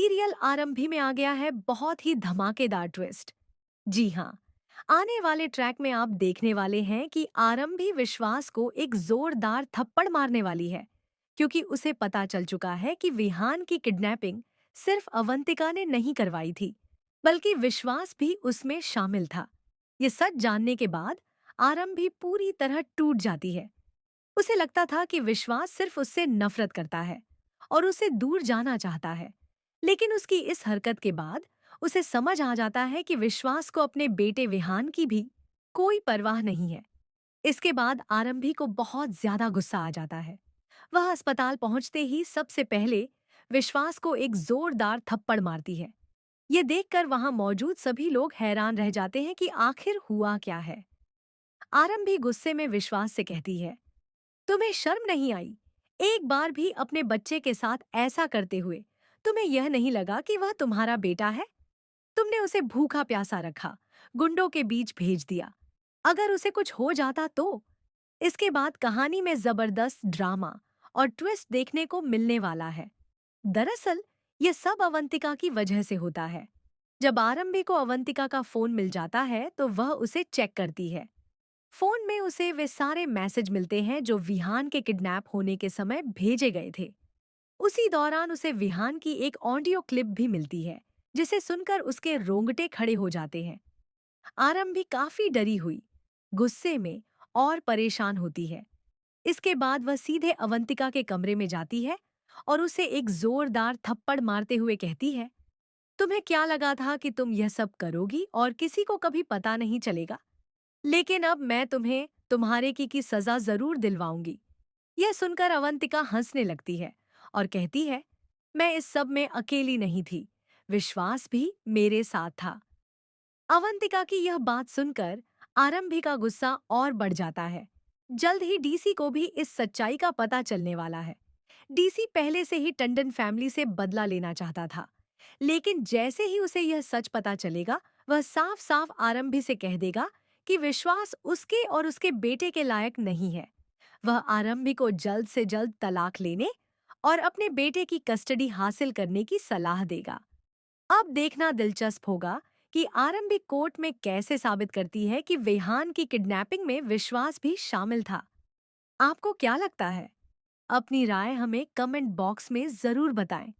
Serial आरंभी में आ गया है बहुत ही धमाकेदार ट्विस्ट। जी हाँ, आने वाले ट्रैक में आप देखने वाले हैं कि आरंभी विश्वास को एक जोरदार थप्पड़ मारने वाली है, क्योंकि उसे पता चल चुका है कि विहान की किडनैपिंग सिर्फ अवंतिका ने नहीं करवाई थी, बल्कि विश्वास भी उसमें शामिल था। ये सच जानने के बाद आरंभी पूरी तरह टूट जाती है। उसे लगता था कि विश्वास सिर्फ उससे नफरत करता है और उसे दूर जाना चाहता है। लेकिन उसकी इस हरकत के बाद उसे समझ आ जाता है कि विश्वास को अपने बेटे विहान की भी कोई परवाह नहीं है। इसके बाद आरंभी को बहुत ज्यादा गुस्सा आ जाता है। वह अस्पताल पहुंचते ही सबसे पहले विश्वास को एक जोरदार थप्पड़ मारती है। ये देखकर वहां मौजूद सभी लोग हैरान रह जाते हैं कि आखिर हुआ क्या है। आरंभी गुस्से में विश्वास से कहती है, तुम्हें शर्म नहीं आई? एक बार भी अपने बच्चे के साथ ऐसा करते हुए तुम्हें यह नहीं लगा कि वह तुम्हारा बेटा है? तुमने उसे भूखा प्यासा रखा, गुंडों के बीच भेज दिया। अगर उसे कुछ हो जाता तो? इसके बाद कहानी में जबरदस्त ड्रामा और ट्विस्ट देखने को मिलने वाला है। दरअसल ये सब अवंतिका की वजह से होता है। जब आरंभी को अवंतिका का फोन मिल जाता है तो वह उसे चेक करती है। फोन में उसे वे सारे मैसेज मिलते हैं जो विहान के किडनैप होने के समय भेजे गए थे। उसी दौरान उसे विहान की एक ऑडियो क्लिप भी मिलती है, जिसे सुनकर उसके रोंगटे खड़े हो जाते हैं। आरंभी काफी डरी हुई, गुस्से में और परेशान होती है। इसके बाद वह सीधे अवंतिका के कमरे में जाती है और उसे एक जोरदार थप्पड़ मारते हुए कहती है, तुम्हें क्या लगा था कि तुम यह सब करोगी और किसी को कभी पता नहीं चलेगा? लेकिन अब मैं तुम्हें तुम्हारे की सजा जरूर दिलवाऊंगी। यह सुनकर अवंतिका हंसने लगती है और कहती है, मैं इस सब में अकेली नहीं थी, विश्वास भी मेरे साथ था। अवंतिका की यह बात सुनकर आरंभी का गुस्सा और बढ़ जाता है। जल्द ही डीसी को भी इस सच्चाई का पता चलने वाला है। डीसी पहले से ही टंडन फैमिली से बदला लेना चाहता था, लेकिन जैसे ही उसे यह सच पता चलेगा, वह साफ साफ आरंभी से कह देगा कि विश्वास उसके और उसके बेटे के लायक नहीं है। वह आरंभी को जल्द से जल्द तलाक लेने और अपने बेटे की कस्टडी हासिल करने की सलाह देगा। अब देखना दिलचस्प होगा कि आरंभी कोर्ट में कैसे साबित करती है कि विहान की किडनैपिंग में विश्वास भी शामिल था। आपको क्या लगता है? अपनी राय हमें कमेंट बॉक्स में जरूर बताएं।